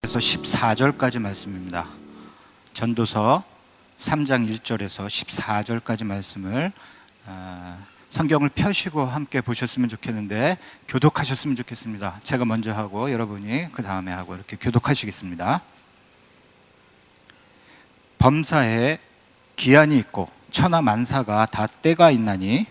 그래서 14절까지 말씀입니다. 전도서 3장 1절에서 14절까지 말씀을 성경을 펴시고 함께 보셨으면 좋겠는데 교독하셨으면 좋겠습니다. 제가 먼저 하고 여러분이 그 다음에 하고 이렇게 교독하시겠습니다. 범사에 기한이 있고 천하 만사가 다 때가 있나니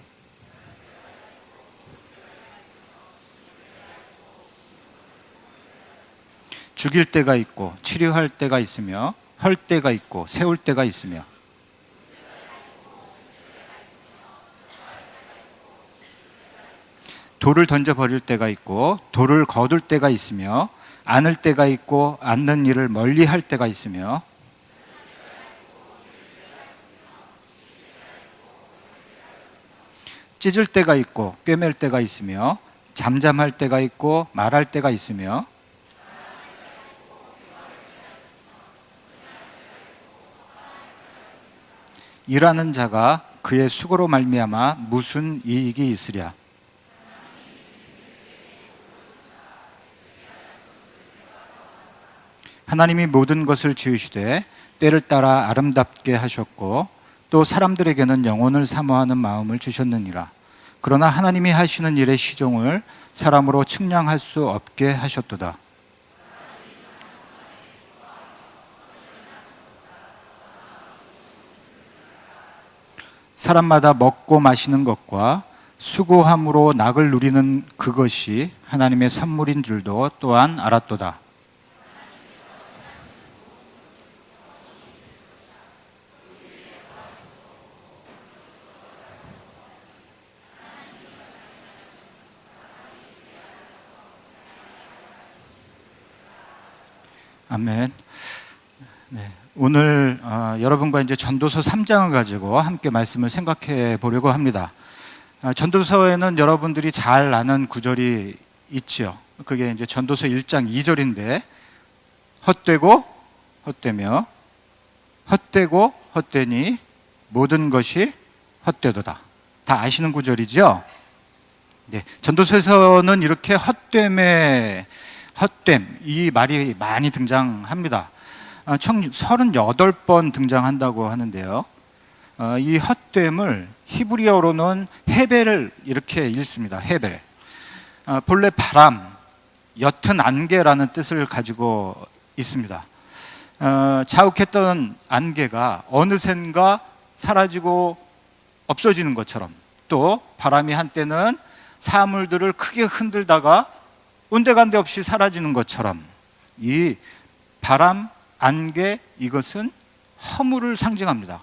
죽일 때가 있고 치료할 때가 있으며 헐 때가 있고 세울 때가 있으며 돌을 던져버릴 때가 있고 돌을 거둘 때가 있으며 안을 때가 있고 안는 일을 멀리 할 때가 있으며 찢을 때가 있고 꿰맬 때가 있으며 잠잠할 때가 있고 말할 때가 있으며 일하는 자가 그의 수고로 말미암아 무슨 이익이 있으랴. 하나님이 모든 것을 지으시되 때를 따라 아름답게 하셨고 또 사람들에게는 영혼을 사모하는 마음을 주셨느니라. 그러나 하나님이 하시는 일의 시종을 사람으로 측량할 수 없게 하셨도다. 사람마다 먹고 마시는 것과 수고함으로 낙을 누리는 그것이 하나님의 선물인 줄도 또한 알았도다. 아멘. 네. 오늘 여러분과 이제 전도서 3장을 가지고 함께 말씀을 생각해 보려고 합니다. 전도서에는 여러분들이 잘 아는 구절이 있지요. 그게 이제 전도서 1장 2절인데 헛되고 헛되며 헛되고 헛되니 모든 것이 헛되도다. 다 아시는 구절이죠? 네. 전도서에서는 이렇게 헛됨 이 말이 많이 등장합니다. 총 38번 등장한다고 하는데요. 이 헛됨을 히브리어로는 헤벨을 이렇게 읽습니다. 헤벨. 본래 바람, 옅은 안개라는 뜻을 가지고 있습니다. 자욱했던 안개가 어느샌가 사라지고 없어지는 것처럼 또 바람이 한때는 사물들을 크게 흔들다가 온데간데 없이 사라지는 것처럼 이 바람, 안개, 이것은 허물을 상징합니다.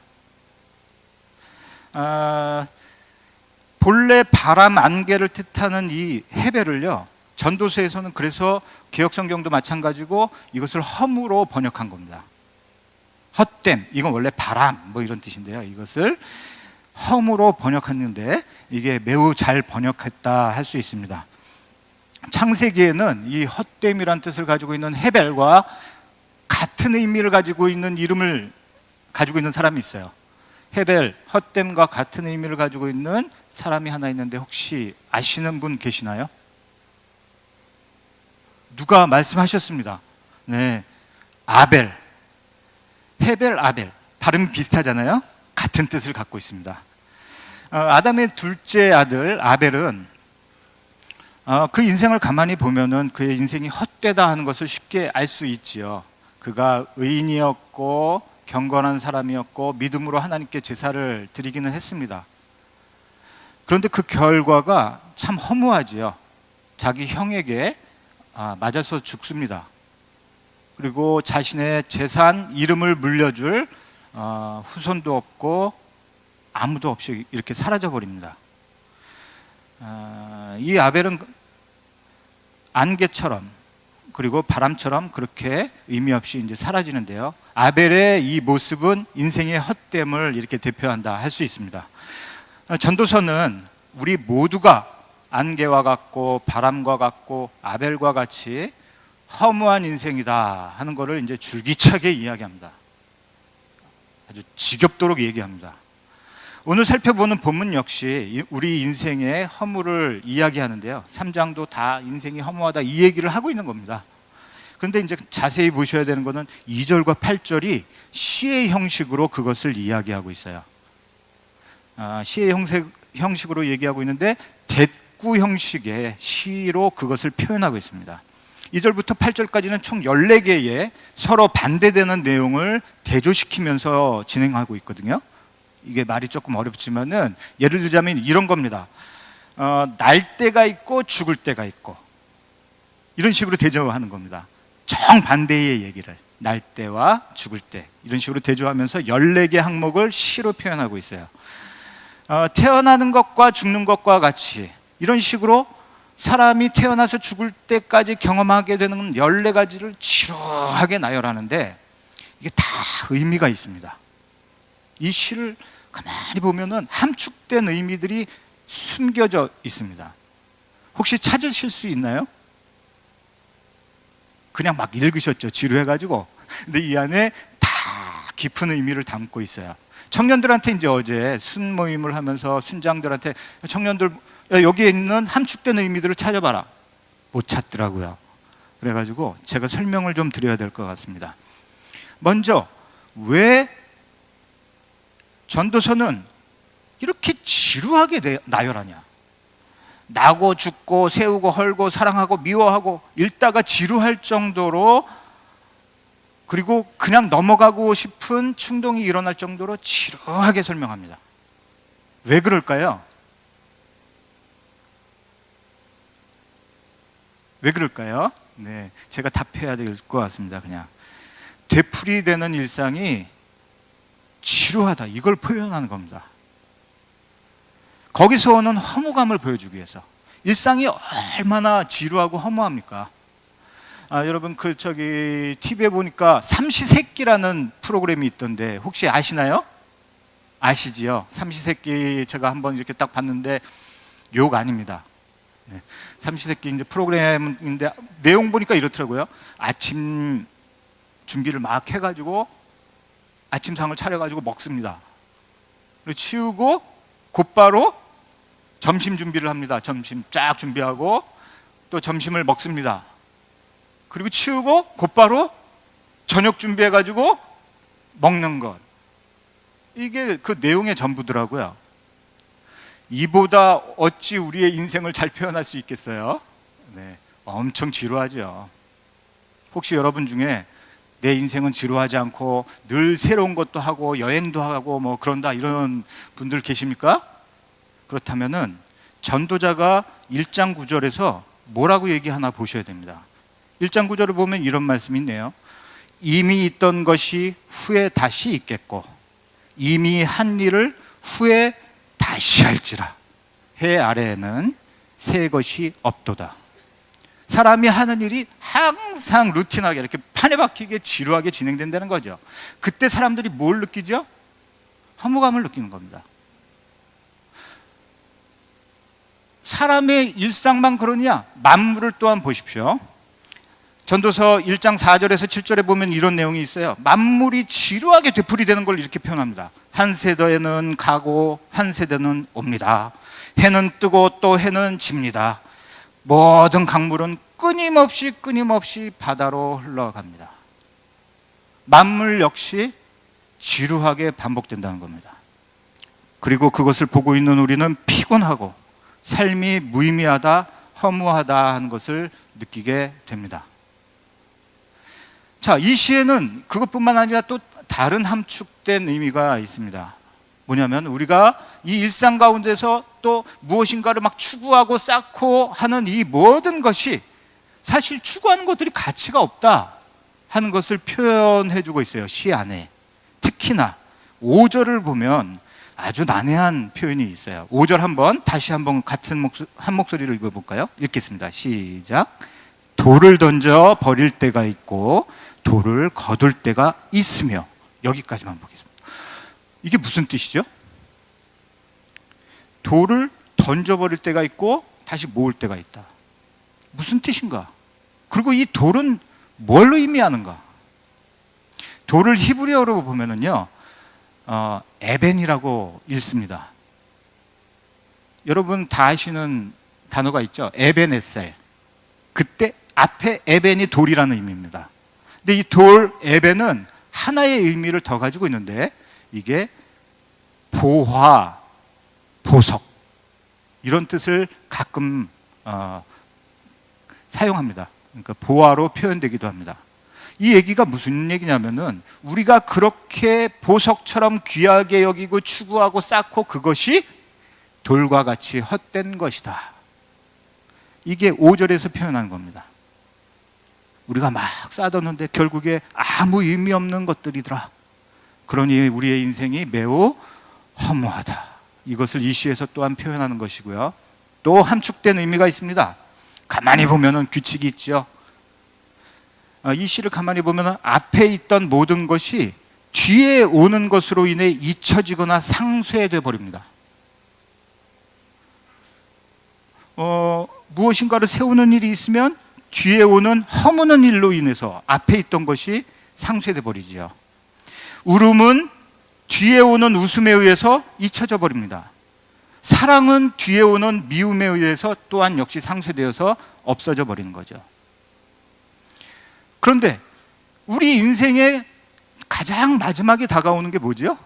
본래 바람, 안개를 뜻하는 이 헤벨을요, 전도서에서는 그래서 개역성경도 마찬가지고 이것을 허무로 번역한 겁니다. 헛됨, 이건 원래 바람 뭐 이런 뜻인데요, 이것을 허무로 번역했는데 이게 매우 잘 번역했다 할 수 있습니다. 창세기에는 이 헛됨이란 뜻을 가지고 있는 헤벨과 같은 의미를 가지고 있는 이름을 가지고 있는 사람이 있어요. 헤벨, 헛됨과 같은 의미를 가지고 있는 사람이 하나 있는데 혹시 아시는 분 계시나요? 누가 말씀하셨습니다. 네, 아벨. 헤벨, 아벨. 발음이 비슷하잖아요. 같은 뜻을 갖고 있습니다. 아담의 둘째 아들 아벨은 그 인생을 가만히 보면은 그의 인생이 헛되다 하는 것을 쉽게 알 수 있지요. 그가 의인이었고 경건한 사람이었고 믿음으로 하나님께 제사를 드리기는 했습니다. 그런데 그 결과가 참 허무하지요. 자기 형에게 맞아서 죽습니다. 그리고 자신의 재산, 이름을 물려줄 후손도 없고 아무도 없이 이렇게 사라져 버립니다. 이 아벨은 안개처럼 그리고 바람처럼 그렇게 의미 없이 이제 사라지는데요. 아벨의 이 모습은 인생의 헛됨을 이렇게 대표한다 할 수 있습니다. 전도서는 우리 모두가 안개와 같고 바람과 같고 아벨과 같이 허무한 인생이다 하는 것을 이제 줄기차게 이야기합니다. 아주 지겹도록 얘기합니다. 오늘 살펴보는 본문 역시 우리 인생의 허물을 이야기하는데요. 3장도 다 인생이 허무하다 이 얘기를 하고 있는 겁니다. 그런데 이제 자세히 보셔야 되는 것은 2절과 8절이 시의 형식으로 그것을 이야기하고 있어요. 시의 형식으로 얘기하고 있는데 대꾸 형식의 시로 그것을 표현하고 있습니다. 2절부터 8절까지는 총 14개의 서로 반대되는 내용을 대조시키면서 진행하고 있거든요. 이게 말이 조금 어렵지만은 예를 들자면 이런 겁니다. 날 때가 있고 죽을 때가 있고 이런 식으로 대조하는 겁니다. 정반대의 얘기를 날 때와 죽을 때 이런 식으로 대조하면서 14개 항목을 시로 표현하고 있어요. 태어나는 것과 죽는 것과 같이 이런 식으로 사람이 태어나서 죽을 때까지 경험하게 되는 14가지를 지루하게 나열하는데 이게 다 의미가 있습니다. 이 시를 가만히 보면은 함축된 의미들이 숨겨져 있습니다. 혹시 찾으실 수 있나요? 그냥 막 읽으셨죠, 지루해가지고. 근데 이 안에 다 깊은 의미를 담고 있어요. 청년들한테 이제 어제 순 모임을 하면서 순장들한테 청년들 여기에 있는 함축된 의미들을 찾아봐라. 못 찾더라고요. 그래가지고 제가 설명을 좀 드려야 될 것 같습니다. 먼저 왜 전도서는 이렇게 지루하게 나열하냐? 나고 죽고 세우고 헐고 사랑하고 미워하고 읽다가 지루할 정도로, 그리고 그냥 넘어가고 싶은 충동이 일어날 정도로 지루하게 설명합니다. 왜 그럴까요? 왜 그럴까요? 네, 제가 답해야 될 것 같습니다. 그냥 되풀이되는 일상이 지루하다, 이걸 표현하는 겁니다. 거기서 오는 허무감을 보여주기 위해서. 일상이 얼마나 지루하고 허무합니까? 여러분 TV에 보니까 삼시세끼라는 프로그램이 있던데 혹시 아시나요? 아시지요? 삼시세끼 제가 한번 이렇게 딱 봤는데 욕 아닙니다. 네. 삼시세끼 이제 프로그램인데 내용 보니까 이렇더라고요. 아침 준비를 막 해가지고 아침상을 차려가지고 먹습니다. 그리고 치우고 곧바로 점심 준비를 합니다. 점심 쫙 준비하고 또 점심을 먹습니다. 그리고 치우고 곧바로 저녁 준비해가지고 먹는 것. 이게 그 내용의 전부더라고요. 이보다 어찌 우리의 인생을 잘 표현할 수 있겠어요? 네, 엄청 지루하죠. 혹시 여러분 중에 내 인생은 지루하지 않고 늘 새로운 것도 하고 여행도 하고 뭐 그런다 이런 분들 계십니까? 그렇다면은 전도자가 1장 9절에서 뭐라고 얘기하나 보셔야 됩니다. 1장 9절을 보면 이런 말씀이 있네요. 이미 있던 것이 후에 다시 있겠고 이미 한 일을 후에 다시 할지라 해 아래에는 새 것이 없도다. 사람이 하는 일이 항상 루틴하게 이렇게 판에 박히게 지루하게 진행된다는 거죠. 그때 사람들이 뭘 느끼죠? 허무감을 느끼는 겁니다. 사람의 일상만 그러냐? 만물을 또한 보십시오. 전도서 1장 4절에서 7절에 보면 이런 내용이 있어요. 만물이 지루하게 되풀이되는 걸 이렇게 표현합니다. 한 세대는 가고 한 세대는 옵니다. 해는 뜨고 또 해는 집니다. 모든 강물은 끊임없이 바다로 흘러갑니다. 만물 역시 지루하게 반복된다는 겁니다. 그리고 그것을 보고 있는 우리는 피곤하고 삶이 무의미하다, 허무하다 하는 것을 느끼게 됩니다. 자, 이 시에는 그것뿐만 아니라 또 다른 함축된 의미가 있습니다. 뭐냐면 우리가 이 일상 가운데서 또 무엇인가를 막 추구하고 쌓고 하는 이 모든 것이 사실 추구하는 것들이 가치가 없다 하는 것을 표현해 주고 있어요, 시 안에. 특히나 5절을 보면 아주 난해한 표현이 있어요. 5절 다시 한번 한 목소리를 읽어볼까요? 읽겠습니다. 시작. 돌을 던져 버릴 때가 있고 돌을 거둘 때가 있으며. 여기까지만 보겠습니다. 이게 무슨 뜻이죠? 돌을 던져버릴 때가 있고 다시 모을 때가 있다. 무슨 뜻인가? 그리고 이 돌은 뭘 의미하는가? 돌을 히브리어로 보면은요, 에벤이라고 읽습니다. 여러분 다 아시는 단어가 있죠? 에벤에셀. 그때 앞에 에벤이 돌이라는 의미입니다. 근데 이 돌, 에벤은 하나의 의미를 더 가지고 있는데 이게 보화, 보석 이런 뜻을 가끔 사용합니다. 그러니까 보화로 표현되기도 합니다. 이 얘기가 무슨 얘기냐면은 우리가 그렇게 보석처럼 귀하게 여기고 추구하고 쌓고 그것이 돌과 같이 헛된 것이다. 이게 5절에서 표현한 겁니다. 우리가 막 쌓아뒀는데 결국에 아무 의미 없는 것들이더라. 그러니 우리의 인생이 매우 허무하다. 이것을 이 시에서 또한 표현하는 것이고요. 또 함축된 의미가 있습니다. 가만히 보면은 규칙이 있죠. 이 시를 가만히 보면 앞에 있던 모든 것이 뒤에 오는 것으로 인해 잊혀지거나 상쇄되어 버립니다. 무엇인가를 세우는 일이 있으면 뒤에 오는 허무는 일로 인해서 앞에 있던 것이 상쇄되어 버리지요. 울음은 뒤에 오는 웃음에 의해서 잊혀져 버립니다. 사랑은 뒤에 오는 미움에 의해서 또한 역시 상쇄되어서 없어져 버리는 거죠. 그런데 우리 인생의 가장 마지막에 다가오는 게 뭐죠?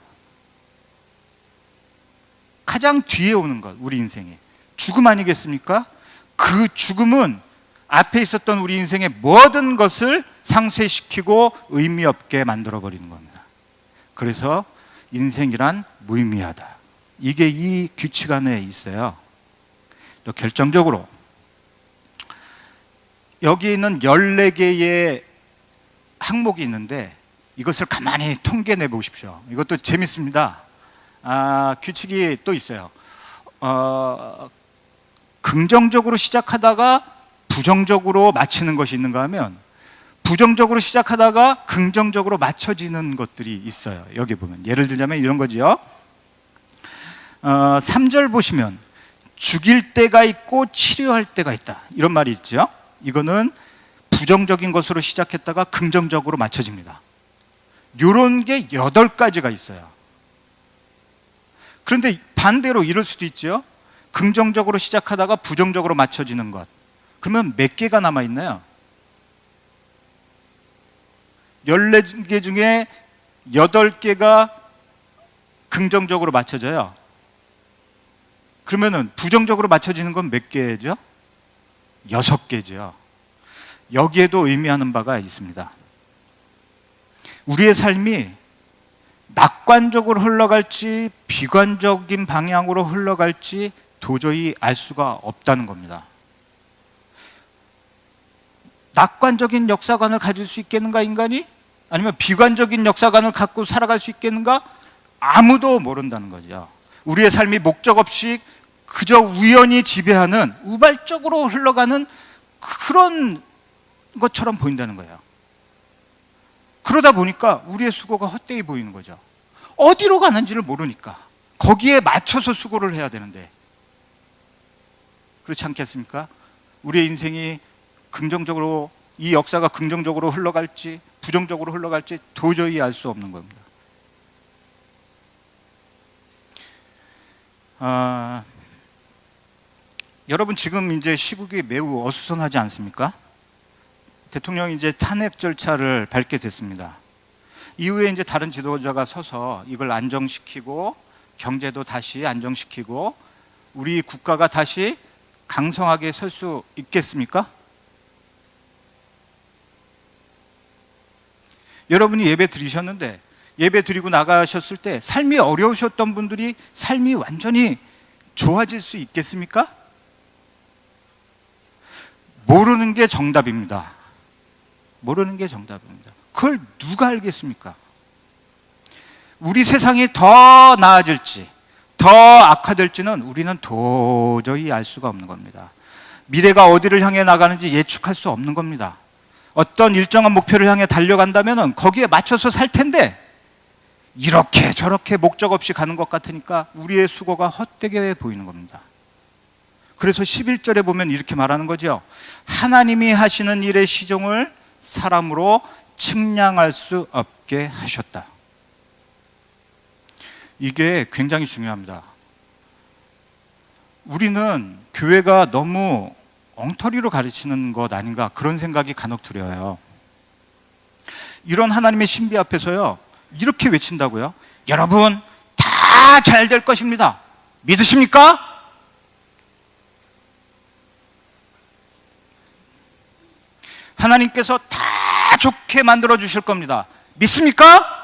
가장 뒤에 오는 것, 우리 인생에 죽음 아니겠습니까? 그 죽음은 앞에 있었던 우리 인생의 모든 것을 상쇄시키고 의미 없게 만들어 버리는 겁니다. 그래서 인생이란 무의미하다. 이게 이 규칙 안에 있어요. 또 결정적으로 여기 있는 14개의 항목이 있는데 이것을 가만히 통계 내보십시오. 이것도 재밌습니다. 규칙이 또 있어요. 긍정적으로 시작하다가 부정적으로 마치는 것이 있는가 하면 부정적으로 시작하다가 긍정적으로 맞춰지는 것들이 있어요. 여기 보면 예를 들자면 이런 거지요. 3절 보시면 죽일 때가 있고 치료할 때가 있다. 이런 말이 있죠. 이거는 부정적인 것으로 시작했다가 긍정적으로 맞춰집니다. 이런 게 8가지가 있어요. 그런데 반대로 이럴 수도 있죠. 긍정적으로 시작하다가 부정적으로 맞춰지는 것. 그러면 몇 개가 남아있나요? 14개 중에 8개가 긍정적으로 맞춰져요. 그러면은 부정적으로 맞춰지는 건 몇 개죠? 6개죠. 여기에도 의미하는 바가 있습니다. 우리의 삶이 낙관적으로 흘러갈지 비관적인 방향으로 흘러갈지 도저히 알 수가 없다는 겁니다. 낙관적인 역사관을 가질 수 있겠는가, 인간이? 아니면 비관적인 역사관을 갖고 살아갈 수 있겠는가? 아무도 모른다는 거죠. 우리의 삶이 목적 없이 그저 우연히 지배하는, 우발적으로 흘러가는 그런 것처럼 보인다는 거예요. 그러다 보니까 우리의 수고가 헛되이 보이는 거죠. 어디로 가는지를 모르니까 거기에 맞춰서 수고를 해야 되는데, 그렇지 않겠습니까? 우리의 인생이 긍정적으로, 이 역사가 긍정적으로 흘러갈지 부정적으로 흘러갈지 도저히 알 수 없는 겁니다. 여러분, 지금 이제 시국이 매우 어수선하지 않습니까? 대통령이 이제 탄핵 절차를 밟게 됐습니다. 이후에 이제 다른 지도자가 서서 이걸 안정시키고 경제도 다시 안정시키고 우리 국가가 다시 강성하게 설 수 있겠습니까? 여러분이 예배 드리셨는데 예배 드리고 나가셨을 때 삶이 어려우셨던 분들이 삶이 완전히 좋아질 수 있겠습니까? 모르는 게 정답입니다. 모르는 게 정답입니다. 그걸 누가 알겠습니까? 우리 세상이 더 나아질지 더 악화될지는 우리는 도저히 알 수가 없는 겁니다. 미래가 어디를 향해 나가는지 예측할 수 없는 겁니다. 어떤 일정한 목표를 향해 달려간다면 거기에 맞춰서 살 텐데 이렇게 저렇게 목적 없이 가는 것 같으니까 우리의 수고가 헛되게 보이는 겁니다. 그래서 11절에 보면 이렇게 말하는 거죠. 하나님이 하시는 일의 시종을 사람으로 측량할 수 없게 하셨다. 이게 굉장히 중요합니다. 우리는 교회가 너무 엉터리로 가르치는 것 아닌가, 그런 생각이 간혹 들어요. 이런 하나님의 신비 앞에서요, 이렇게 외친다고요. 여러분, 다 잘 될 것입니다. 믿으십니까? 하나님께서 다 좋게 만들어 주실 겁니다. 믿습니까?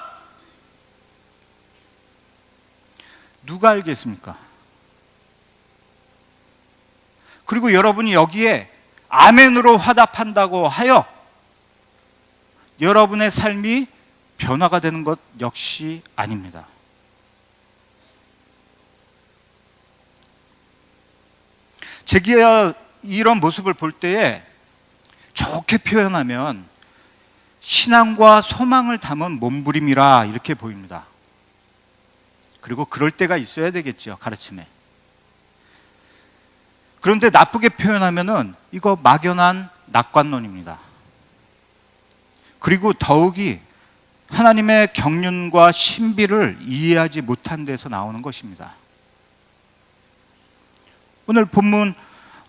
누가 알겠습니까? 그리고 여러분이 여기에 아멘으로 화답한다고 하여 여러분의 삶이 변화가 되는 것 역시 아닙니다. 제가 이런 모습을 볼 때에 좋게 표현하면 신앙과 소망을 담은 몸부림이라 이렇게 보입니다. 그리고 그럴 때가 있어야 되겠죠, 가르침에. 그런데 나쁘게 표현하면은 이거 막연한 낙관론입니다. 그리고 더욱이 하나님의 경륜과 신비를 이해하지 못한 데서 나오는 것입니다. 오늘 본문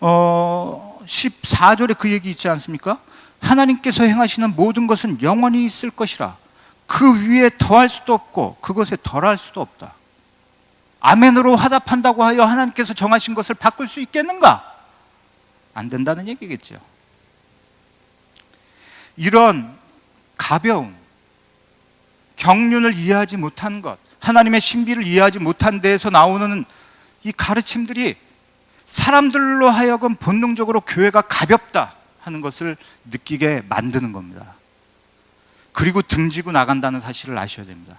14절에 그 얘기 있지 않습니까? 하나님께서 행하시는 모든 것은 영원히 있을 것이라. 그 위에 더할 수도 없고 그것에 덜할 수도 없다. 아멘으로 화답한다고 하여 하나님께서 정하신 것을 바꿀 수 있겠는가? 안 된다는 얘기겠죠. 이런 가벼움, 경륜을 이해하지 못한 것, 하나님의 신비를 이해하지 못한 데에서 나오는 이 가르침들이 사람들로 하여금 본능적으로 교회가 가볍다 하는 것을 느끼게 만드는 겁니다. 그리고 등지고 나간다는 사실을 아셔야 됩니다.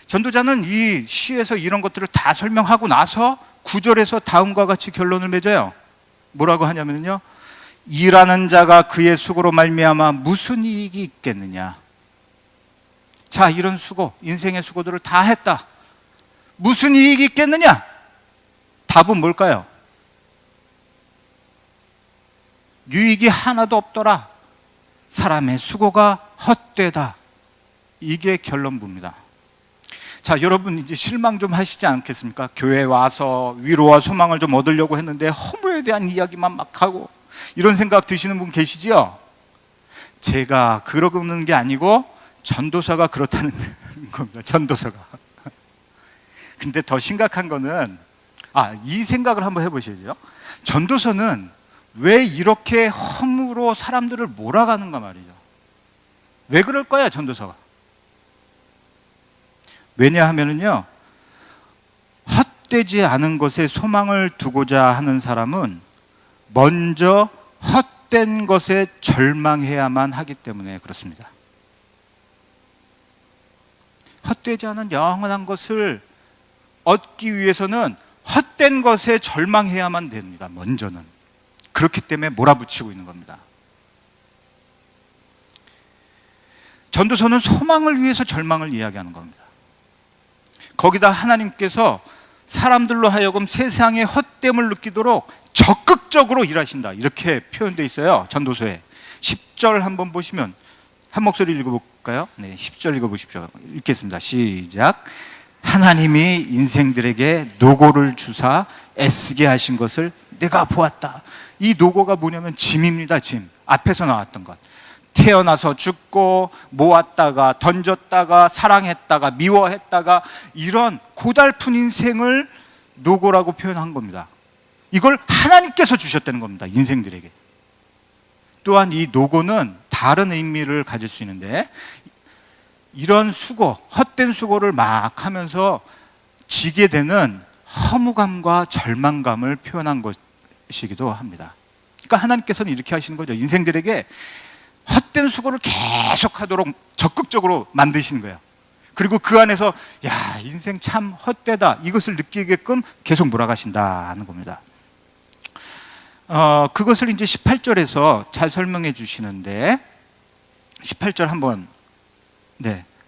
전도자는 이 시에서 이런 것들을 다 설명하고 나서 9절에서 다음과 같이 결론을 맺어요. 뭐라고 하냐면요, 일하는 자가 그의 수고로 말미암아 무슨 이익이 있겠느냐. 자, 이런 수고, 인생의 수고들을 다 했다. 무슨 이익이 있겠느냐? 답은 뭘까요? 유익이 하나도 없더라. 사람의 수고가 헛되다. 이게 결론부입니다. 자, 여러분 이제 실망 좀 하시지 않겠습니까? 교회에 와서 위로와 소망을 좀 얻으려고 했는데 허무에 대한 이야기만 막 하고, 이런 생각 드시는 분 계시지요? 제가 그러는 게 아니고 전도사가 그렇다는 겁니다. 전도사가. 근데 더 심각한 거는, 이 생각을 한번 해보시죠. 전도서는 왜 이렇게 허무로 사람들을 몰아가는가 말이죠. 왜 그럴 거야, 전도서가? 왜냐하면요, 헛되지 않은 것에 소망을 두고자 하는 사람은 먼저 헛된 것에 절망해야만 하기 때문에 그렇습니다. 헛되지 않은 영원한 것을 얻기 위해서는 헛된 것에 절망해야만 됩니다. 먼저는. 그렇기 때문에 몰아붙이고 있는 겁니다. 전도서는 소망을 위해서 절망을 이야기하는 겁니다. 거기다 하나님께서 사람들로 하여금 세상의 헛됨을 느끼도록 적극적으로 일하신다, 이렇게 표현되어 있어요. 전도서에 10절 한번 보시면, 한 목소리 읽어볼까요? 네, 10절 읽어보십시오. 읽겠습니다. 시작. 하나님이 인생들에게 노고를 주사 애쓰게 하신 것을 내가 보았다. 이 노고가 뭐냐면 짐입니다. 짐. 앞에서 나왔던 것. 태어나서 죽고, 모았다가 던졌다가 사랑했다가 미워했다가, 이런 고달픈 인생을 노고라고 표현한 겁니다. 이걸 하나님께서 주셨다는 겁니다, 인생들에게. 또한 이 노고는 다른 의미를 가질 수 있는데, 이런 수고, 헛된 수고를 막 하면서 지게 되는 허무감과 절망감을 표현한 것이기도 합니다. 그러니까 하나님께서는 이렇게 하시는 거죠. 인생들에게 헛된 수고를 계속하도록 적극적으로 만드시는 거예요. 그리고 그 안에서 야, 인생 참 헛되다, 이것을 느끼게끔 계속 몰아가신다는 겁니다. 그것을 이제 18절에서 잘 설명해 주시는데, 18절 한번,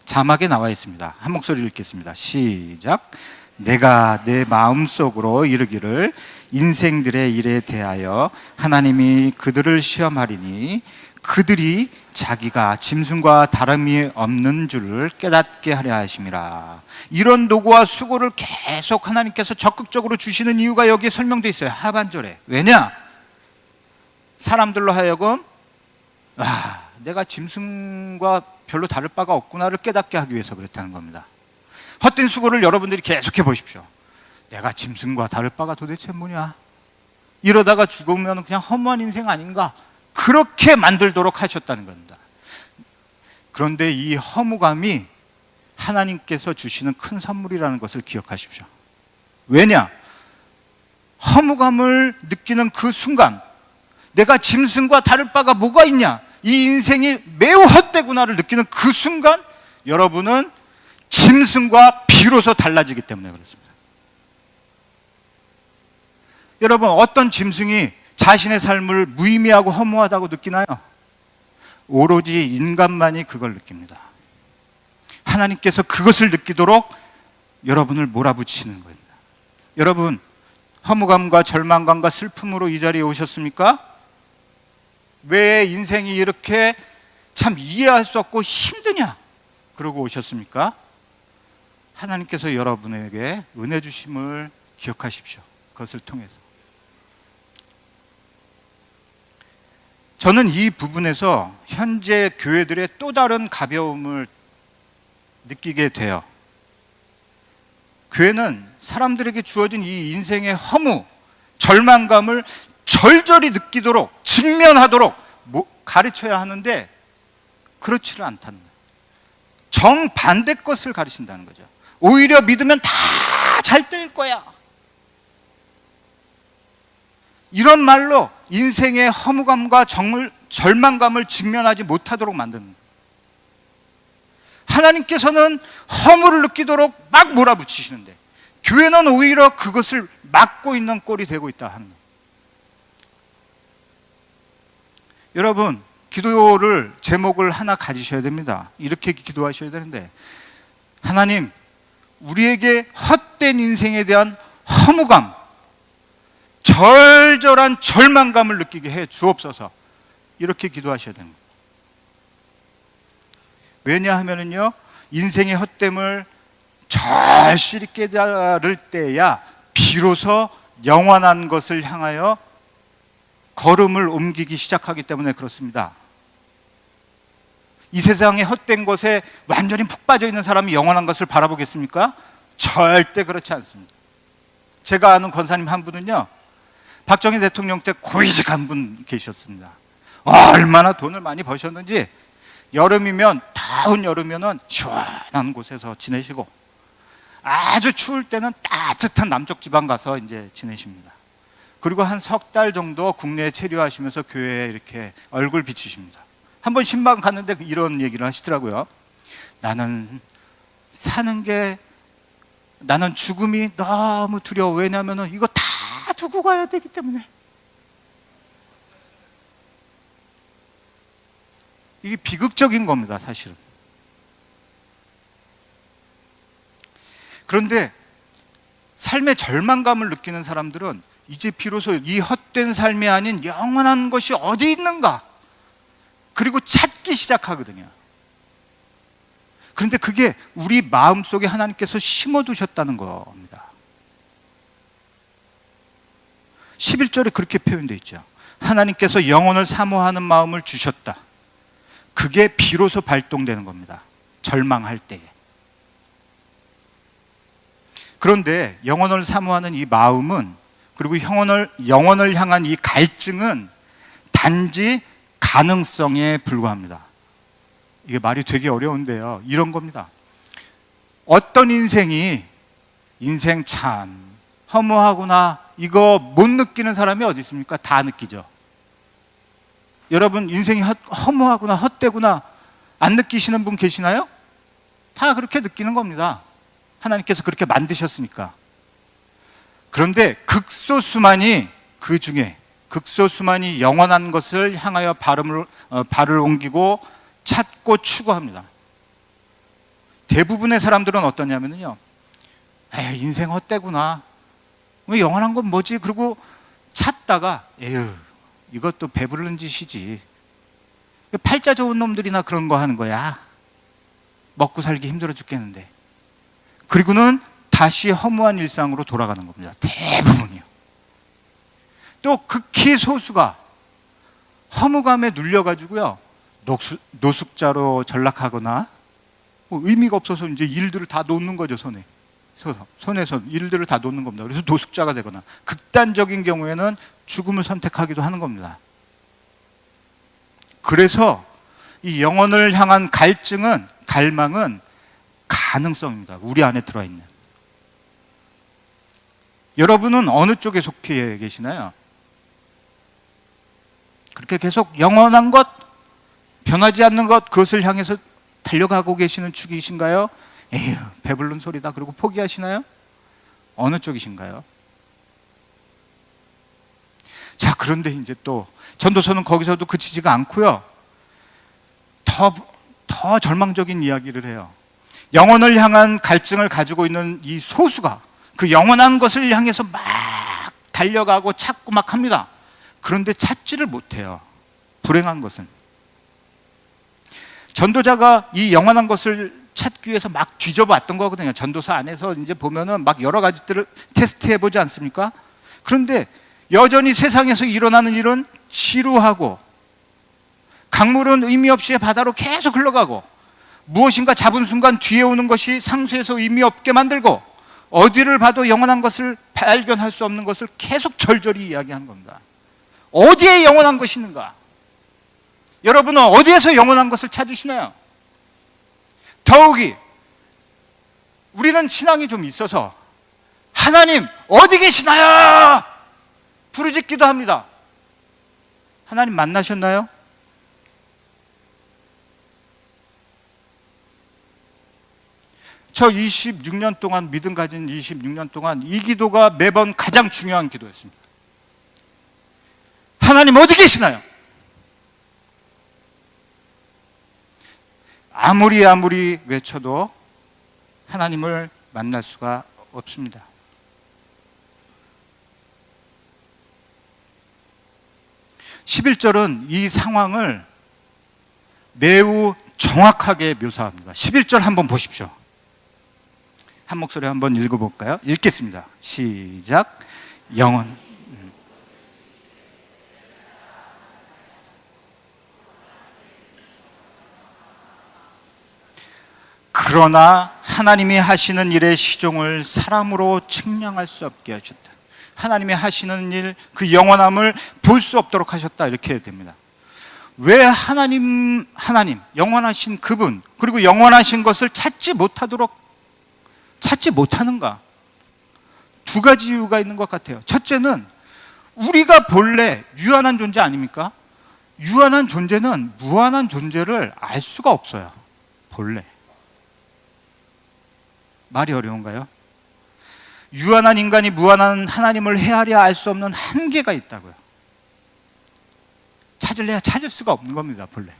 자막에 나와 있습니다. 한 목소리로 읽겠습니다. 시작. 내가 내 마음속으로 이르기를 인생들의 일에 대하여 하나님이 그들을 시험하리니 그들이 자기가 짐승과 다름이 없는 줄을 깨닫게 하려 하심이라. 이런 노고와 수고를 계속 하나님께서 적극적으로 주시는 이유가 여기에 설명되어 있어요. 하반절에. 왜냐? 사람들로 하여금 내가 짐승과 별로 다를 바가 없구나를 깨닫게 하기 위해서 그렇다는 겁니다. 헛된 수고를 여러분들이 계속해 보십시오. 내가 짐승과 다를 바가 도대체 뭐냐? 이러다가 죽으면 그냥 허무한 인생 아닌가? 그렇게 만들도록 하셨다는 겁니다. 그런데 이 허무감이 하나님께서 주시는 큰 선물이라는 것을 기억하십시오. 왜냐? 허무감을 느끼는 그 순간, 내가 짐승과 다를 바가 뭐가 있냐? 이 인생이 매우 헛되구나를 느끼는 그 순간, 여러분은 짐승과 비로소 달라지기 때문에 그렇습니다. 여러분, 어떤 짐승이 자신의 삶을 무의미하고 허무하다고 느끼나요? 오로지 인간만이 그걸 느낍니다. 하나님께서 그것을 느끼도록 여러분을 몰아붙이는 겁니다. 여러분, 허무감과 절망감과 슬픔으로 이 자리에 오셨습니까? 왜 인생이 이렇게 참 이해할 수 없고 힘드냐? 그러고 오셨습니까? 하나님께서 여러분에게 은혜 주심을 기억하십시오. 그것을 통해서. 저는 이 부분에서 현재 교회들의 또 다른 가벼움을 느끼게 돼요. 교회는 사람들에게 주어진 이 인생의 허무, 절망감을 절절히 느끼도록, 직면하도록 가르쳐야 하는데 그렇지를 않다는 거예요. 정반대 것을 가르친다는 거죠. 오히려 믿으면 다 잘 될 거야, 이런 말로 인생의 허무감과 절망감을 직면하지 못하도록 만드는 거예요. 하나님께서는 허무를 느끼도록 막 몰아붙이시는데 교회는 오히려 그것을 막고 있는 꼴이 되고 있다 하는 거예요. 여러분, 기도를 제목을 하나 가지셔야 됩니다. 이렇게 기도하셔야 되는데, 하나님, 우리에게 헛된 인생에 대한 허무감, 절절한 절망감을 느끼게 해 주옵소서. 이렇게 기도하셔야 되는 거예요. 왜냐하면요, 인생의 헛됨을 절실히 깨달을 때야 비로소 영원한 것을 향하여 걸음을 옮기기 시작하기 때문에 그렇습니다. 이 세상의 헛된 것에 완전히 푹 빠져 있는 사람이 영원한 것을 바라보겠습니까? 절대 그렇지 않습니다. 제가 아는 권사님 한 분은요, 박정희 대통령 때 고위직한 분 계셨습니다. 얼마나 돈을 많이 버셨는지 여름이면, 더운 여름이면 시원한 곳에서 지내시고, 아주 추울 때는 따뜻한 남쪽 지방 가서 이제 지내십니다. 그리고 한 석 달 정도 국내에 체류하시면서 교회에 이렇게 얼굴 비치십니다. 한번 신방 갔는데 이런 얘기를 하시더라고요. 나는 죽음이 너무 두려워. 왜냐하면 이거 다 두고 가야 되기 때문에. 이게 비극적인 겁니다, 사실은. 그런데 삶의 절망감을 느끼는 사람들은 이제 비로소 이 헛된 삶이 아닌 영원한 것이 어디 있는가, 그리고 찾기 시작하거든요. 그런데 그게 우리 마음속에 하나님께서 심어두셨다는 겁니다. 11절에 그렇게 표현되어 있죠. 하나님께서 영혼을 사모하는 마음을 주셨다. 그게 비로소 발동되는 겁니다. 절망할 때에. 그런데 영혼을 사모하는 이 마음은, 그리고 영혼을 향한 이 갈증은 단지 가능성에 불과합니다. 이게 말이 되게 어려운데요, 이런 겁니다. 어떤 인생이 인생 참 허무하구나, 이거 못 느끼는 사람이 어디 있습니까? 다 느끼죠. 여러분, 인생이 허무하구나, 헛되구나 안 느끼시는 분 계시나요? 다 그렇게 느끼는 겁니다. 하나님께서 그렇게 만드셨으니까. 그런데 그 중에 극소수만이 영원한 것을 향하여 발을 옮기고 찾고 추구합니다. 대부분의 사람들은 어떠냐면요, 인생 헛되구나, 영원한 건 뭐지? 그리고 찾다가 이것도 배부른 짓이지, 팔자 좋은 놈들이나 그런 거 하는 거야. 먹고 살기 힘들어 죽겠는데. 그리고는 다시 허무한 일상으로 돌아가는 겁니다. 대부분이요. 또 극히 소수가 허무감에 눌려가지고요, 노숙자로 전락하거나, 뭐 의미가 없어서 이제 일들을 다 놓는 거죠. 손에서 일들을 다 놓는 겁니다. 그래서 노숙자가 되거나, 극단적인 경우에는 죽음을 선택하기도 하는 겁니다. 그래서 이 영혼을 향한 갈망은 가능성입니다. 우리 안에 들어있는. 여러분은 어느 쪽에 속해 계시나요? 그렇게 계속 영원한 것, 변하지 않는 것, 그것을 향해서 달려가고 계시는 축이신가요? 에휴, 배부른 소리다 그러고 포기하시나요? 어느 쪽이신가요? 자, 그런데 이제 또 전도서는 거기서도 그치지가 않고요, 더 절망적인 이야기를 해요. 영혼을 향한 갈증을 가지고 있는 이 소수가 그 영원한 것을 향해서 막 달려가고 찾고 막 합니다. 그런데 찾지를 못해요. 불행한 것은. 전도자가 이 영원한 것을 찾기 위해서 막 뒤져봤던 거거든요. 전도서 안에서 이제 보면은 막 여러 가지들을 테스트해 보지 않습니까? 그런데 여전히 세상에서 일어나는 일은 지루하고, 강물은 의미 없이 바다로 계속 흘러가고, 무엇인가 잡은 순간 뒤에 오는 것이 상수에서 의미 없게 만들고, 어디를 봐도 영원한 것을 발견할 수 없는 것을 계속 절절히 이야기하는 겁니다. 어디에 영원한 것이 있는가? 여러분은 어디에서 영원한 것을 찾으시나요? 더욱이 우리는 신앙이 좀 있어서 하나님 어디 계시나요? 부르짖기도 합니다. 하나님 만나셨나요? 저 26년 동안, 믿음 가진 26년 동안 이 기도가 매번 가장 중요한 기도였습니다. 하나님 어디 계시나요? 아무리 외쳐도 하나님을 만날 수가 없습니다. (11절은) 이 상황을 매우 정확하게 묘사합니다. 11절 한번 보십시오. 한 목소리 한번 읽어볼까요? 읽겠습니다. 시작. 영원. 그러나 하나님이 하시는 일의 시종을 사람으로 측량할 수 없게 하셨다. 하나님이 하시는 일, 그 영원함을 볼 수 없도록 하셨다. 이렇게 됩니다. 왜 하나님, 영원하신 그분, 그리고 영원하신 것을 찾지 못하는가? 두 가지 이유가 있는 것 같아요. 첫째는 우리가 본래 유한한 존재 아닙니까? 유한한 존재는 무한한 존재를 알 수가 없어요. 본래. 말이 어려운가요? 유한한 인간이 무한한 하나님을 헤아려 알 수 없는 한계가 있다고요. 찾을래야 찾을 수가 없는 겁니다, 본래.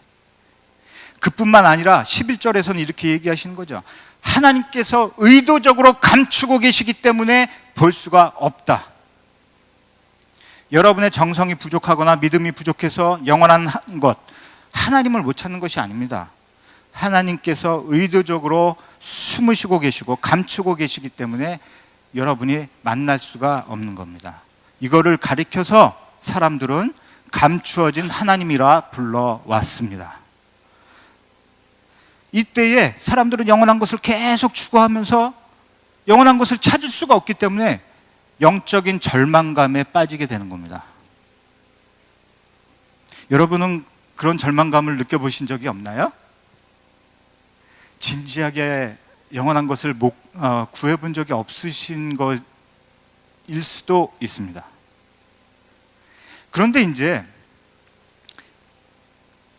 그뿐만 아니라 11절에서는 이렇게 얘기하시는 거죠. 하나님께서 의도적으로 감추고 계시기 때문에 볼 수가 없다. 여러분의 정성이 부족하거나 믿음이 부족해서 영원한 것, 하나님을 못 찾는 것이 아닙니다. 하나님께서 의도적으로 숨으시고 계시고 감추고 계시기 때문에 여러분이 만날 수가 없는 겁니다. 이거를 가리켜서 사람들은 감추어진 하나님이라 불러왔습니다. 이때에 사람들은 영원한 것을 계속 추구하면서 영원한 것을 찾을 수가 없기 때문에 영적인 절망감에 빠지게 되는 겁니다. 여러분은 그런 절망감을 느껴보신 적이 없나요? 진지하게 영원한 것을 구해본 적이 없으신 것일 수도 있습니다. 그런데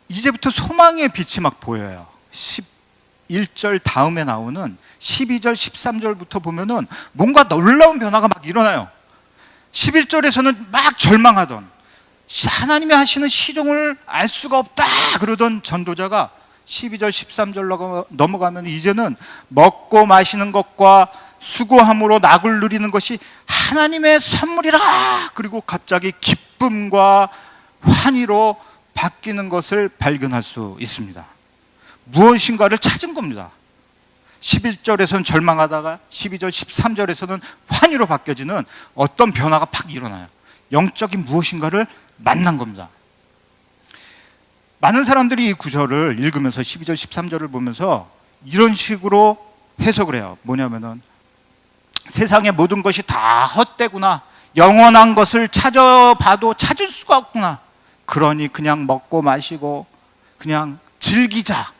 이제부터 소망의 빛이 막 보여요. 11절 다음에 나오는 12절, 13절부터 보면은 뭔가 놀라운 변화가 막 일어나요. 11절에서는 막 절망하던, 하나님이 하시는 시종을 알 수가 없다 그러던 전도자가 12절, 13절 넘어가면 이제는 먹고 마시는 것과 수고함으로 낙을 누리는 것이 하나님의 선물이라. 그리고 갑자기 기쁨과 환희로 바뀌는 것을 발견할 수 있습니다. 무엇인가를 찾은 겁니다. 11절에서는 절망하다가 12절, 13절에서는 환희로 바뀌어지는 어떤 변화가 팍 일어나요. 영적인 무엇인가를 만난 겁니다. 많은 사람들이 이 구절을 읽으면서 12절, 13절을 보면서 이런 식으로 해석을 해요. 뭐냐면은 세상의 모든 것이 다 헛되구나. 영원한 것을 찾아봐도 찾을 수가 없구나. 그러니 그냥 먹고 마시고 그냥 즐기자.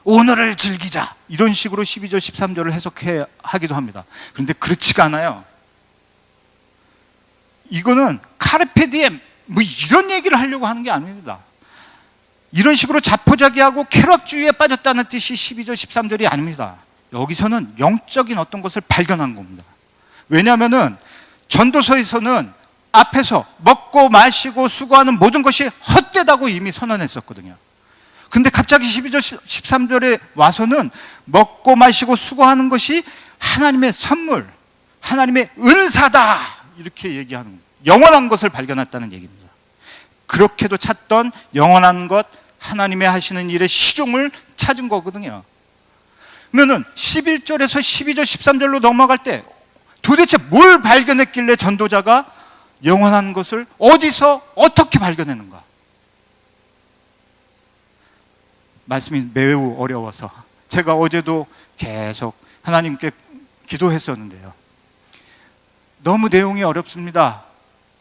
오늘을 즐기자. 이런 식으로 12절, 13절을 해석하기도 합니다. 그런데 그렇지가 않아요. 이거는 카르페 디엠 뭐 이런 얘기를 하려고 하는 게 아닙니다. 이런 식으로 자포자기하고 쾌락주의에 빠졌다는 뜻이 12절, 13절이 아닙니다. 여기서는 영적인 어떤 것을 발견한 겁니다. 왜냐하면은 전도서에서는 앞에서 먹고 마시고 수고하는 모든 것이 헛되다고 이미 선언했었거든요. 근데 갑자기 12절, 13절에 와서는 먹고 마시고 수고하는 것이 하나님의 선물, 하나님의 은사다 이렇게 얘기하는 겁니다. 영원한 것을 발견했다는 얘기입니다. 그렇게도 찾던 영원한 것, 하나님의 하시는 일의 시종을 찾은 거거든요. 그러면은 11절에서 12절, 13절로 넘어갈 때 도대체 뭘 발견했길래 전도자가 영원한 것을 어디서 어떻게 발견했는가? 말씀이 매우 어려워서 제가 어제도 계속 하나님께 기도했었는데요. 너무 내용이 어렵습니다.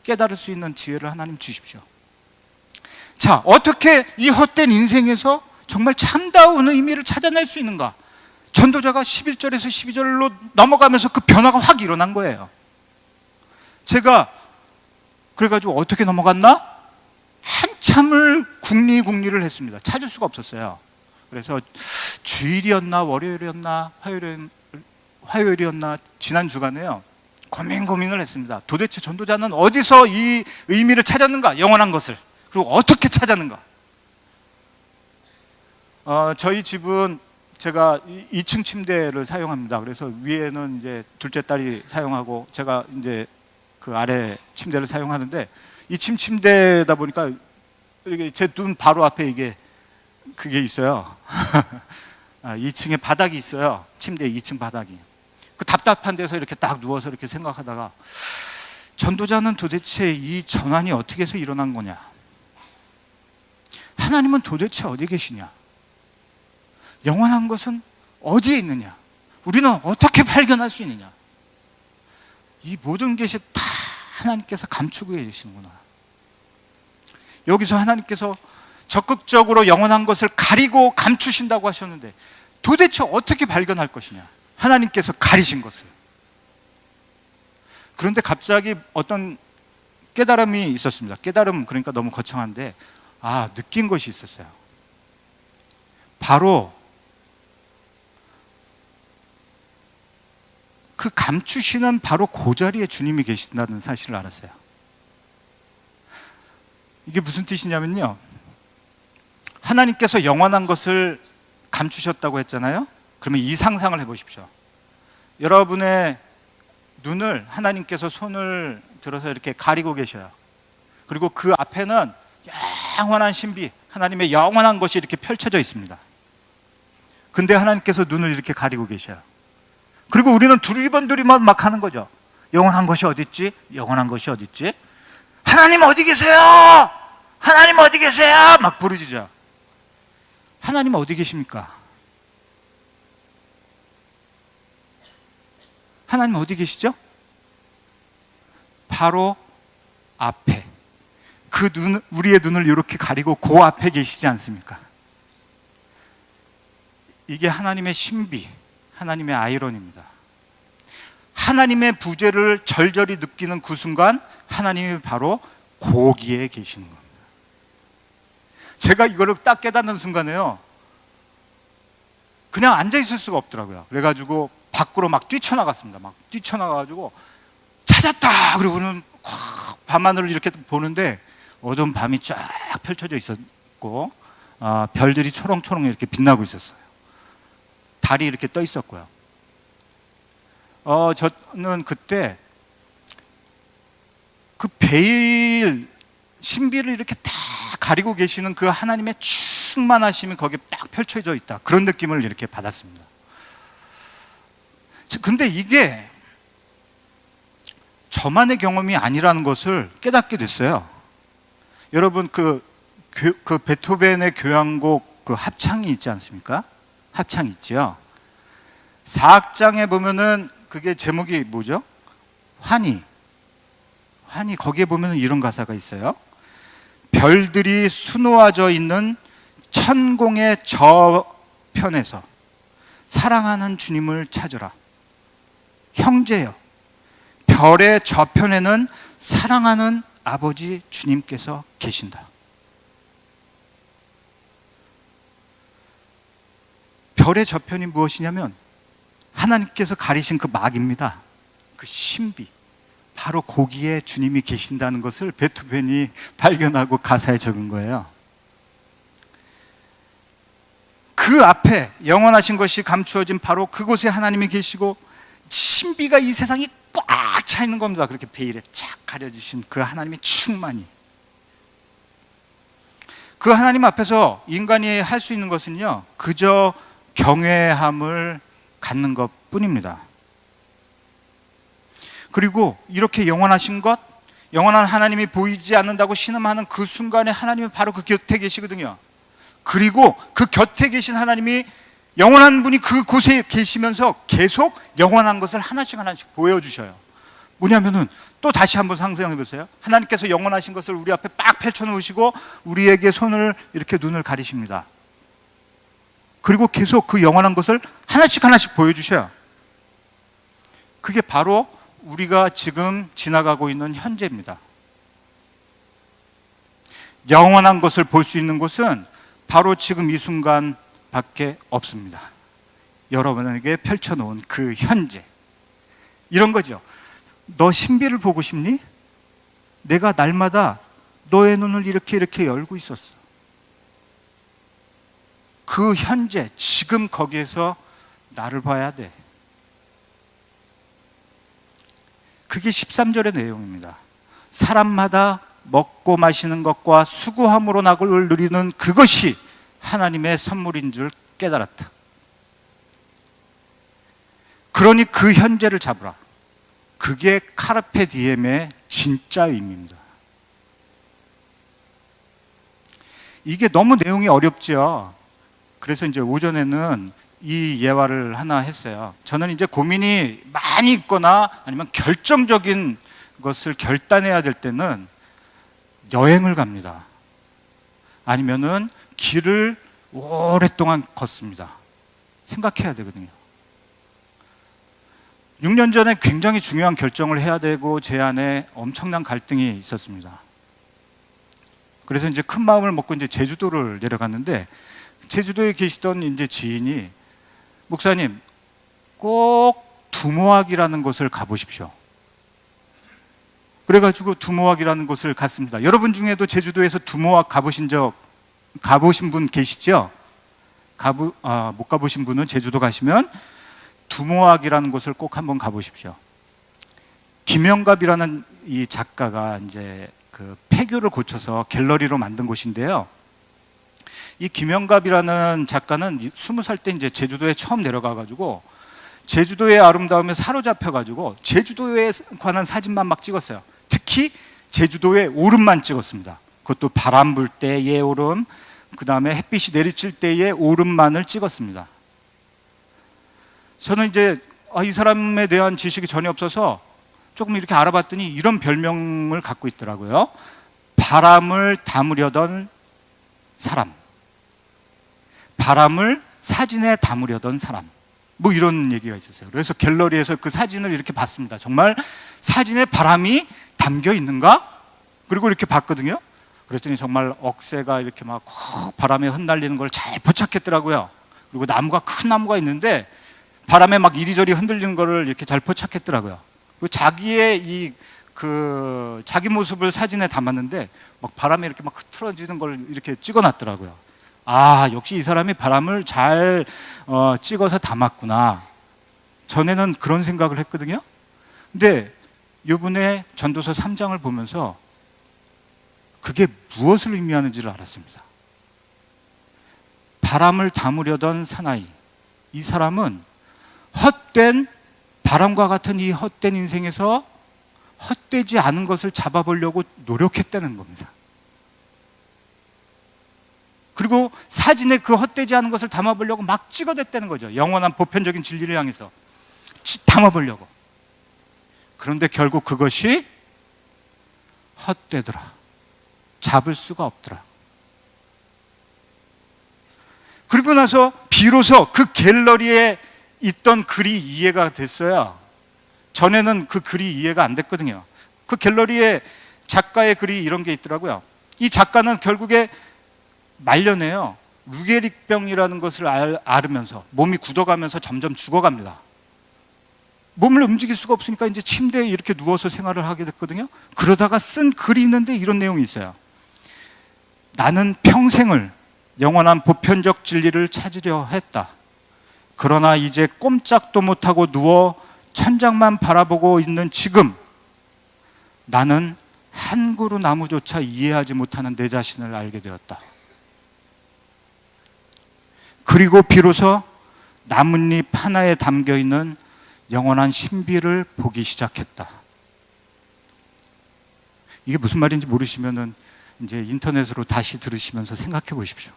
깨달을 수 있는 지혜를 하나님 주십시오. 자, 어떻게 이 헛된 인생에서 정말 참다운 의미를 찾아낼 수 있는가? 전도자가 11절에서 12절로 넘어가면서 그 변화가 확 일어난 거예요. 제가 그래가지고 어떻게 넘어갔나? 한참을 궁리를 했습니다. 찾을 수가 없었어요. 그래서 주일이었나 월요일이었나 화요일이었나 지난 주간에요. 고민을 했습니다. 도대체 전도자는 어디서 이 의미를 찾았는가? 영원한 것을. 그리고 어떻게 찾았는가? 저희 집은 제가 2층 침대를 사용합니다. 그래서 위에는 이제 둘째 딸이 사용하고 제가 이제 그 아래 침대를 사용하는데 2층 침대다 보니까 이게 제 눈 바로 앞에 이게 그게 있어요. 2층에 바닥이 있어요. 침대 2층 바닥이. 그 답답한 데서 이렇게 딱 누워서 이렇게 생각하다가 전도자는 도대체 이 전환이 어떻게 해서 일어난 거냐? 하나님은 도대체 어디 계시냐? 영원한 것은 어디에 있느냐? 우리는 어떻게 발견할 수 있느냐? 이 모든 것이 다 하나님께서 감추고 계시는구나. 여기서 하나님께서 적극적으로 영원한 것을 가리고 감추신다고 하셨는데 도대체 어떻게 발견할 것이냐? 하나님께서 가리신 것을. 그런데 갑자기 어떤 깨달음이 있었습니다. 깨달음 그러니까 너무 거창한데 느낀 것이 있었어요. 바로 그 감추시는 바로 그 자리에 주님이 계신다는 사실을 알았어요. 이게 무슨 뜻이냐면요, 하나님께서 영원한 것을 감추셨다고 했잖아요. 그러면 이 상상을 해보십시오. 여러분의 눈을 하나님께서 손을 들어서 이렇게 가리고 계셔요. 그리고 그 앞에는 영원한 신비, 하나님의 영원한 것이 이렇게 펼쳐져 있습니다. 근데 하나님께서 눈을 이렇게 가리고 계셔요. 그리고 우리는 두리번 막 하는 거죠. 영원한 것이 어딨지? 영원한 것이 어딨지? 하나님 어디 계세요? 하나님 어디 계세요? 막 부르짖어요. 하나님 어디 계십니까? 하나님 어디 계시죠? 바로 앞에. 우리의 눈을 이렇게 가리고 그 앞에 계시지 않습니까? 이게 하나님의 신비, 하나님의 아이러니입니다. 하나님의 부재를 절절히 느끼는 그 순간 하나님이 바로 거기에 계시는 겁니다. 제가 이거를 딱 깨닫는 순간에요, 그냥 앉아 있을 수가 없더라고요. 그래가지고 밖으로 막 뛰쳐나갔습니다. 막 뛰쳐나가가지고 찾았다! 그러고는 밤하늘을 이렇게 보는데 어두운 밤이 쫙 펼쳐져 있었고 별들이 초롱초롱 이렇게 빛나고 있었어요. 달이 이렇게 떠 있었고요. 저는 그때 그 베일 신비를 이렇게 딱 가리고 계시는 그 하나님의 충만하심이 거기에 딱 펼쳐져 있다. 그런 느낌을 이렇게 받았습니다. 근데 이게 저만의 경험이 아니라는 것을 깨닫게 됐어요. 여러분 그 베토벤의 교향곡 그 합창이 있지 않습니까? 합창 있지요. 4악장에 보면은 그게 제목이 뭐죠? 환희. 거기에 보면은 이런 가사가 있어요. 별들이 수놓아져 있는 천공의 저편에서 사랑하는 주님을 찾으라. 형제여, 별의 저편에는 사랑하는 아버지 주님께서 계신다. 별의 저편이 무엇이냐면 하나님께서 가리신 그 막입니다. 그 신비, 바로 거기에 주님이 계신다는 것을 베토벤이 발견하고 가사에 적은 거예요. 그 앞에 영원하신 것이 감추어진 바로 그곳에 하나님이 계시고 신비가 이 세상이 꽉 차 있는 겁니다. 그렇게 베일에 착 가려지신 그 하나님의 충만이. 그 하나님 앞에서 인간이 할 수 있는 것은요, 그저 경외함을 갖는 것 뿐입니다. 그리고 이렇게 영원하신 것, 영원한 하나님이 보이지 않는다고 신음하는 그 순간에 하나님은 바로 그 곁에 계시거든요. 그리고 그 곁에 계신 하나님이 영원한 분이 그곳에 계시면서 계속 영원한 것을 하나씩 보여주셔요. 뭐냐면은 또 다시 한번 상상해 보세요. 하나님께서 영원하신 것을 우리 앞에 빡 펼쳐놓으시고 우리에게 손을 이렇게 눈을 가리십니다. 그리고 계속 그 영원한 것을 하나씩 보여주셔요. 그게 바로 우리가 지금 지나가고 있는 현재입니다. 영원한 것을 볼 수 있는 곳은 바로 지금 이 순간 밖에 없습니다. 여러분에게 펼쳐놓은 그 현재. 이런 거죠. 너 신비를 보고 싶니? 내가 날마다 너의 눈을 이렇게 열고 있었어. 그 현재, 지금 거기에서 나를 봐야 돼. 그게 13절의 내용입니다. 사람마다 먹고 마시는 것과 수고함으로 낙을 누리는 그것이 하나님의 선물인 줄 깨달았다. 그러니 그 현재를 잡으라. 그게 카르페 디엠의 진짜 의미입니다. 이게 너무 내용이 어렵죠. 그래서 이제 오전에는 이 예화를 하나 했어요. 저는 이제 고민이 많이 있거나 아니면 결정적인 것을 결단해야 될 때는 여행을 갑니다. 아니면은 길을 오랫동안 걷습니다. 생각해야 되거든요. 6년 전에 굉장히 중요한 결정을 해야 되고 제 안에 엄청난 갈등이 있었습니다. 그래서 이제 큰 마음을 먹고 이제 제주도를 내려갔는데 제주도에 계시던 이제 지인이 목사님 꼭 두모학이라는 곳을 가보십시오. 그래가지고 두모학이라는 곳을 갔습니다. 여러분 중에도 제주도에서 두모학 가보신 분 계시죠? 못 가보신 분은 제주도 가시면 두모학이라는 곳을 꼭 한번 가보십시오. 김영갑이라는 이 작가가 이제 그 폐교를 고쳐서 갤러리로 만든 곳인데요. 이 김영갑이라는 작가는 20살 때 이제 제주도에 처음 내려가가지고 제주도의 아름다움에 사로잡혀가지고 제주도에 관한 사진만 막 찍었어요. 특히 제주도의 오름만 찍었습니다. 그것도 바람 불 때의 오름, 그 다음에 햇빛이 내리칠 때의 오름만을 찍었습니다. 저는 이제 이 사람에 대한 지식이 전혀 없어서 조금 이렇게 알아봤더니 이런 별명을 갖고 있더라고요. 바람을 담으려던 사람, 바람을 사진에 담으려던 사람, 뭐 이런 얘기가 있었어요. 그래서 갤러리에서 그 사진을 이렇게 봤습니다. 정말 사진에 바람이 담겨 있는가? 그리고 이렇게 봤거든요. 그랬더니 정말 억새가 이렇게 막 바람에 흩날리는 걸 잘 포착했더라고요. 그리고 큰 나무가 있는데 바람에 막 이리저리 흔들리는 거를 이렇게 잘 포착했더라고요. 그리고 자기의 자기 모습을 사진에 담았는데 막 바람에 이렇게 막 흐트러지는 걸 이렇게 찍어놨더라고요. 역시 이 사람이 바람을 잘 찍어서 담았구나. 전에는 그런 생각을 했거든요. 근데 이번에 전도서 3장을 보면서 그게 무엇을 의미하는지를 알았습니다. 바람을 담으려던 사나이, 이 사람은 헛된, 바람과 같은 이 헛된 인생에서 헛되지 않은 것을 잡아보려고 노력했다는 겁니다. 그리고 사진에 그 헛되지 않은 것을 담아보려고 막 찍어댔다는 거죠. 영원한 보편적인 진리를 향해서 담아보려고. 그런데 결국 그것이 헛되더라. 잡을 수가 없더라. 그리고 나서 비로소 그 갤러리에 있던 글이 이해가 됐어요. 전에는 그 글이 이해가 안 됐거든요. 그 갤러리에 작가의 글이 이런 게 있더라고요. 이 작가는 결국에 말년에요, 루게릭병이라는 것을 앓으면서 몸이 굳어가면서 점점 죽어갑니다. 몸을 움직일 수가 없으니까 이제 침대에 이렇게 누워서 생활을 하게 됐거든요. 그러다가 쓴 글이 있는데 이런 내용이 있어요. 나는 평생을 영원한 보편적 진리를 찾으려 했다. 그러나 이제 꼼짝도 못하고 누워 천장만 바라보고 있는 지금, 나는 한 그루 나무조차 이해하지 못하는 내 자신을 알게 되었다. 그리고 비로소 나뭇잎 하나에 담겨있는 영원한 신비를 보기 시작했다. 이게 무슨 말인지 모르시면은 이제 인터넷으로 다시 들으시면서 생각해 보십시오.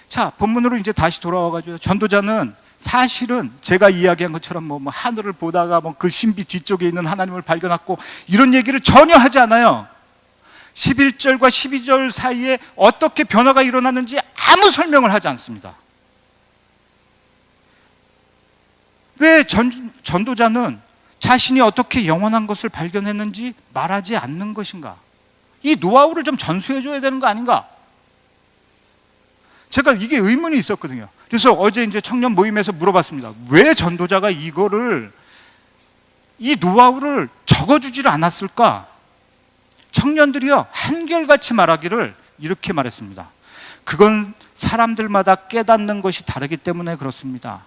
자, 본문으로 이제 다시 돌아와가지고, 전도자는 사실은 제가 이야기한 것처럼 뭐 하늘을 보다가 뭐 그 신비 뒤쪽에 있는 하나님을 발견했고 이런 얘기를 전혀 하지 않아요. 11절과 12절 사이에 어떻게 변화가 일어났는지 아무 설명을 하지 않습니다. 왜 전도자는 자신이 어떻게 영원한 것을 발견했는지 말하지 않는 것인가? 이 노하우를 좀 전수해 줘야 되는 거 아닌가? 제가 이게 의문이 있었거든요. 그래서 어제 이제 청년 모임에서 물어봤습니다. 왜 전도자가 이 노하우를 적어주지를 않았을까? 청년들이요, 한결같이 말하기를 이렇게 말했습니다. 그건 사람들마다 깨닫는 것이 다르기 때문에 그렇습니다.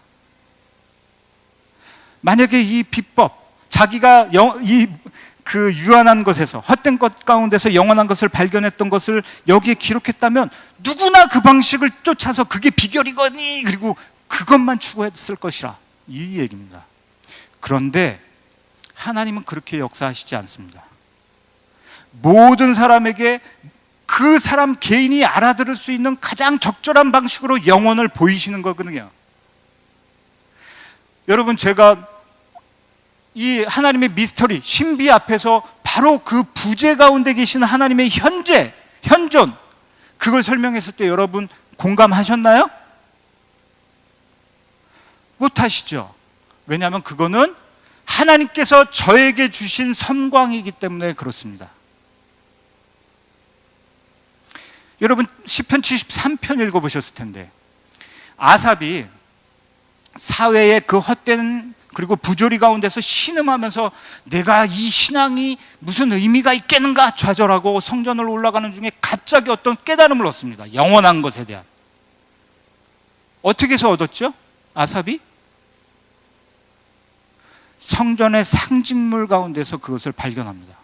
만약에 이 비법, 자기가 그 유한한 것에서, 헛된 것 가운데서 영원한 것을 발견했던 것을 여기에 기록했다면 누구나 그 방식을 쫓아서 그게 비결이거니, 그리고 그것만 추구했을 것이라, 이 얘기입니다. 그런데 하나님은 그렇게 역사하시지 않습니다. 모든 사람에게 그 사람 개인이 알아들을 수 있는 가장 적절한 방식으로 영혼을 보이시는 거거든요. 여러분, 제가 이 하나님의 미스터리, 신비 앞에서 바로 그 부재 가운데 계신 하나님의 현존, 그걸 설명했을 때 여러분 공감하셨나요? 못하시죠. 왜냐하면 그거는 하나님께서 저에게 주신 선광이기 때문에 그렇습니다. 여러분 시편 73편 읽어보셨을 텐데, 아삽이 사회의 그 헛된 그리고 부조리 가운데서 신음하면서 내가 이 신앙이 무슨 의미가 있겠는가 좌절하고 성전을 올라가는 중에 갑자기 어떤 깨달음을 얻습니다. 영원한 것에 대한. 어떻게 해서 얻었죠? 아삽이 성전의 상징물 가운데서 그것을 발견합니다.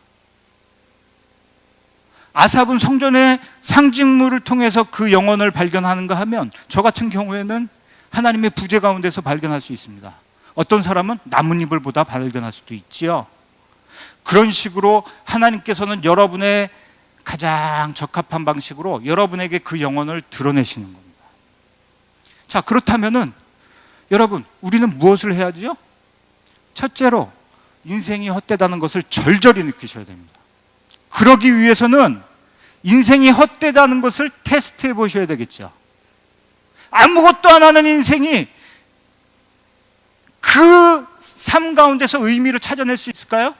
아삽은 성전의 상징물을 통해서 그 영혼을 발견하는가 하면, 저 같은 경우에는 하나님의 부재 가운데서 발견할 수 있습니다. 어떤 사람은 나뭇잎을 보다 발견할 수도 있지요. 그런 식으로 하나님께서는 여러분의 가장 적합한 방식으로 여러분에게 그 영혼을 드러내시는 겁니다. 자, 그렇다면은 여러분, 우리는 무엇을 해야지요? 첫째로 인생이 헛되다는 것을 절절히 느끼셔야 됩니다. 그러기 위해서는 인생이 헛되다는 것을 테스트해 보셔야 되겠죠. 아무것도 안 하는 인생이 그 삶 가운데서 의미를 찾아낼 수 있을까요?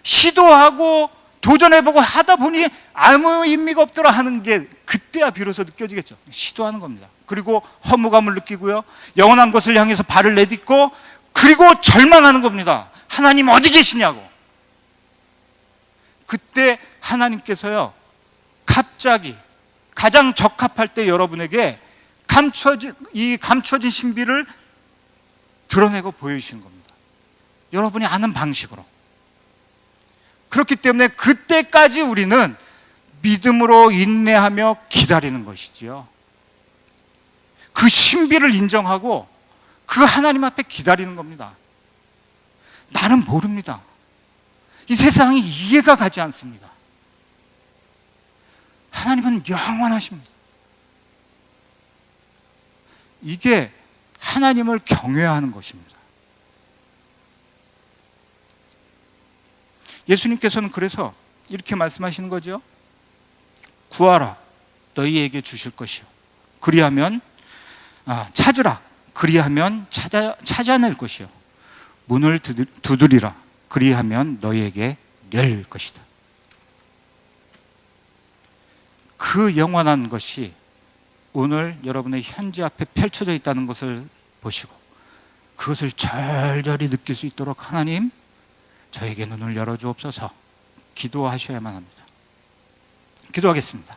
시도하고 도전해보고 하다 보니 아무 의미가 없더라 하는 게 그때야 비로소 느껴지겠죠. 시도하는 겁니다. 그리고 허무감을 느끼고요, 영원한 것을 향해서 발을 내딛고, 그리고 절망하는 겁니다. 하나님 어디 계시냐고. 그때 하나님께서요, 갑자기 가장 적합할 때 여러분에게 감춰진 신비를 드러내고 보여주시는 겁니다. 여러분이 아는 방식으로. 그렇기 때문에 그때까지 우리는 믿음으로 인내하며 기다리는 것이지요. 그 신비를 인정하고 그 하나님 앞에 기다리는 겁니다. 나는 모릅니다. 이 세상이 이해가 가지 않습니다. 하나님은 영원하십니다. 이게 하나님을 경외하는 것입니다. 예수님께서는 그래서 이렇게 말씀하시는 거죠. 구하라, 너희에게 주실 것이요. 그리하면 찾으라, 그리하면 찾아낼 것이요. 문을 두드리라, 그리하면 너희에게 열 것이다. 그 영원한 것이 오늘 여러분의 현재 앞에 펼쳐져 있다는 것을 보시고 그것을 절절히 느낄 수 있도록 하나님, 저에게 눈을 열어주옵소서 기도하셔야만 합니다. 기도하겠습니다.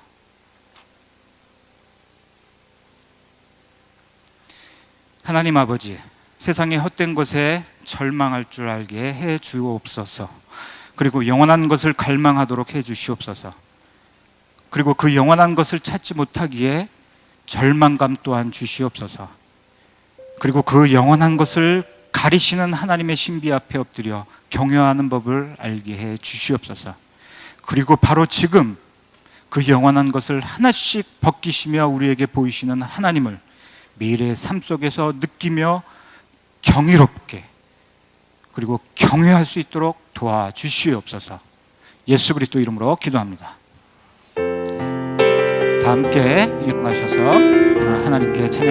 하나님 아버지, 세상의 헛된 것에 절망할 줄 알게 해 주옵소서. 그리고 영원한 것을 갈망하도록 해 주시옵소서. 그리고 그 영원한 것을 찾지 못하기에 절망감 또한 주시옵소서. 그리고 그 영원한 것을 가리시는 하나님의 신비 앞에 엎드려 경외하는 법을 알게 해 주시옵소서. 그리고 바로 지금 그 영원한 것을 하나씩 벗기시며 우리에게 보이시는 하나님을 매일의 삶 속에서 느끼며 경이롭게 그리고 경외할 수 있도록 도와주시옵소서. 예수 그리스도 이름으로 기도합니다. 다 함께 일어나셔서 하나님께 찬양